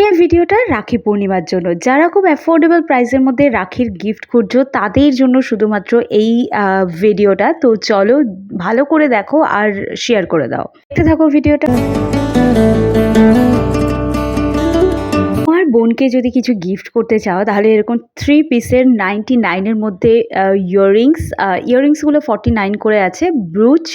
আজকের ভিডিওটা রাখি পূর্ণিমার জন্য। যারা খুব অ্যাফোর্ডেবল প্রাইসের মধ্যে রাখির গিফট খুঁজছো তাদের জন্য শুধুমাত্র এই ভিডিওটা। তো চলো ভালো করে দেখো আর শেয়ার করে দাও। দেখতে থাকো ভিডিওটা। তোমার বোনকে যদি কিছু গিফট করতে চাও তাহলে এরকম 3 পিসের 99-এর মধ্যে ইয়াররিংসগুলো 49 করে আছে, ব্রুচ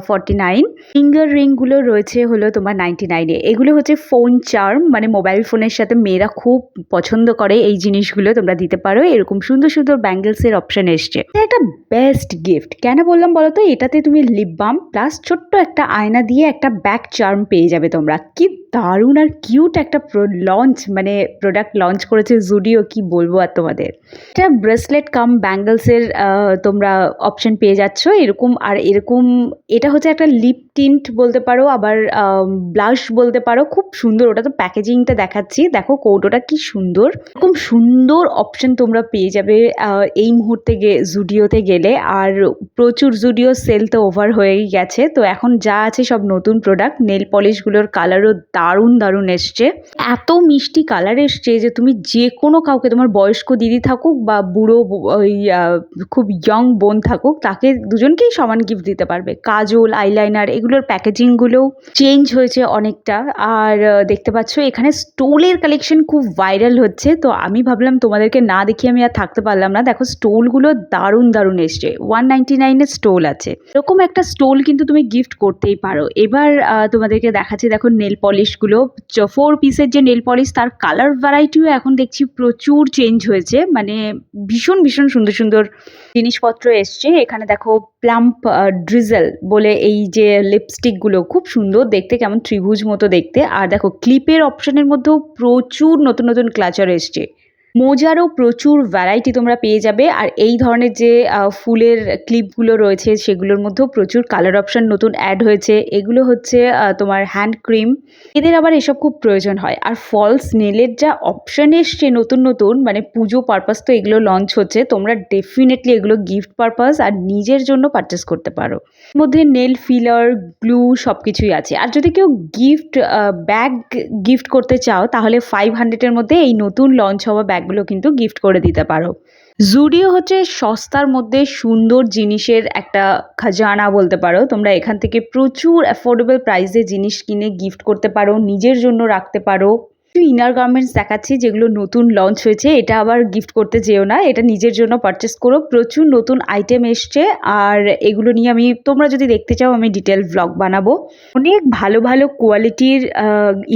49, ফিঙ্গার রিংগুলো রয়েছে হলো তোমার 99-এ। এগুলো হচ্ছে ফোন চার্ম, মানে মোবাইল ফোনের সাথে মেয়েরা খুব পছন্দ করে এই জিনিসগুলো তোমরা দিতে পারো। এরকম সুন্দর সুন্দর ব্যাঙ্গেলসের অপশন এসছে। এটা একটা বেস্ট গিফট। কেন বললাম বলো তো? এটাতে তুমি লিপ বাম প্লাস ছোট্ট একটা আয়না দিয়ে একটা ব্যাক চার্ম পেয়ে যাবে তোমরা। কি দারুণ আর কিউট একটা প্রোডাক্ট লঞ্চ করেছে জুডিও, কি বলবো আর তোমাদের। এটা ব্রেসলেট কাম ব্যাঙ্গলসের তোমরা অপশন পেয়ে যাচ্ছ এরকম। আর এরকম এটা হচ্ছে একটা লিপ টিন্ট বলতে পারো, আবার ব্লাশ বলতে পারো। খুব সুন্দর। ওটা তো প্যাকেজিংটা দেখাচ্ছি, দেখো কৌটোটা কি সুন্দর। এরকম সুন্দর অপশন তোমরা পেয়ে যাবে এই মুহূর্তে জুডিওতে গেলে। আর প্রচুর জুডিও সেল তো ওভার হয়েই গেছে, তো এখন যা আছে সব নতুন প্রোডাক্ট। নেল পলিশগুলোর কালারও দারুণ দারুণ এসছে। এত মিষ্টি কালার এসছে যে তুমি যে কোনো কাউকে, তোমার বয়স্ক দিদি থাকুক বা বুড়ো ওই খুব ইয়ং বোন থাকুক, তাকে দুজনকেই সমান গিফট দিতে পারবে। কাজল, আইলাইনার, এগুলোর প্যাকেজিংগুলোও চেঞ্জ হয়েছে অনেকটা। আর দেখতে পাচ্ছ এখানে স্টোলের কালেকশন খুব ভাইরাল হচ্ছে, তো আমি ভাবলাম তোমাদেরকে না দেখিয়ে আমি আর থাকতে পারলাম না। দেখো স্টোলগুলো দারুণ দারুণ এসছে। 199-এর স্টোল আছে। এরকম একটা স্টোল কিন্তু তুমি গিফট করতেই পারো। এবার তোমাদেরকে দেখাচ্ছি, দেখো নেল পলিশগুলো 4 পিসের যে নেল পলিশ, তার কালার ভ্যারাইটিও এখন দেখছি প্রচুর চেঞ্জ হয়েছে। মানে ভীষণ ভীষণ সুন্দর সুন্দর জিনিসপত্র এসছে। এখানে দেখো প্লাম্প ড্রিজেল বলে এই যে লিপস্টিকগুলো খুব সুন্দর দেখতে, কেমন ত্রিভুজ মতো দেখতে। আর দেখো ক্লিপের অপশনের মধ্যেও প্রচুর নতুন নতুন ক্লাচার এসছে। মোজারও প্রচুর ভ্যারাইটি তোমরা পেয়ে যাবে। আর এই ধরনের যে ফুলের ক্লিপগুলো রয়েছে সেগুলোর মধ্যেও প্রচুর কালার অপশন নতুন অ্যাড হয়েছে। এগুলো হচ্ছে তোমার হ্যান্ড ক্রিম, এদের আবার এসব খুব প্রয়োজন হয়। আর ফলস নেলের যা অপশন এসছে নতুন নতুন, মানে পুজো পারপাস তো এগুলো লঞ্চ হচ্ছে, তোমরা ডেফিনেটলি এগুলো গিফট পারপাস আর নিজের জন্য পারচেস করতে পারো। এর মধ্যে নেল ফিলার, গ্লু সব কিছুই আছে। আর যদি কেউ ব্যাগ গিফট করতে চাও তাহলে 500-এর মধ্যে এই নতুন লঞ্চ হওয়া ব্যাগগুলো কিন্তু গিফট করে দিতে পারো। জুডিও হচ্ছে সস্তার মধ্যে সুন্দর জিনিসের একটা খাজানা বলতে পারো। তোমরা এখান থেকে প্রচুর অ্যাফোর্ডেবল প্রাইসে জিনিস কিনে গিফট করতে পারো, নিজের জন্য রাখতে পারো। কিছু ইনার গার্মেন্টস দেখাচ্ছি যেগুলো নতুন লঞ্চ হয়েছে। এটা আবার গিফট করতে যেও না, এটা নিজের জন্য পারচেস করো। প্রচুর নতুন আইটেম এসছে। আর এগুলো নিয়ে তোমরা যদি দেখতে চাও আমি ডিটেল ভ্লগ বানাবো। অনেক ভালো ভালো কোয়ালিটির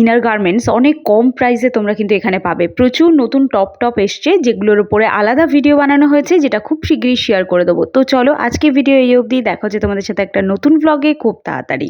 ইনার গার্মেন্টস অনেক কম প্রাইসে তোমরা কিন্তু এখানে পাবে। প্রচুর নতুন টপ এসছে যেগুলোর উপরে আলাদা ভিডিও বানানো হয়েছে, যেটা খুব শীঘ্রই শেয়ার করে দেবো। তো চলো আজকে ভিডিও এই অবধি। দেখা হচ্ছে তোমাদের সাথে একটা নতুন ভ্লগে খুব তাড়াতাড়ি।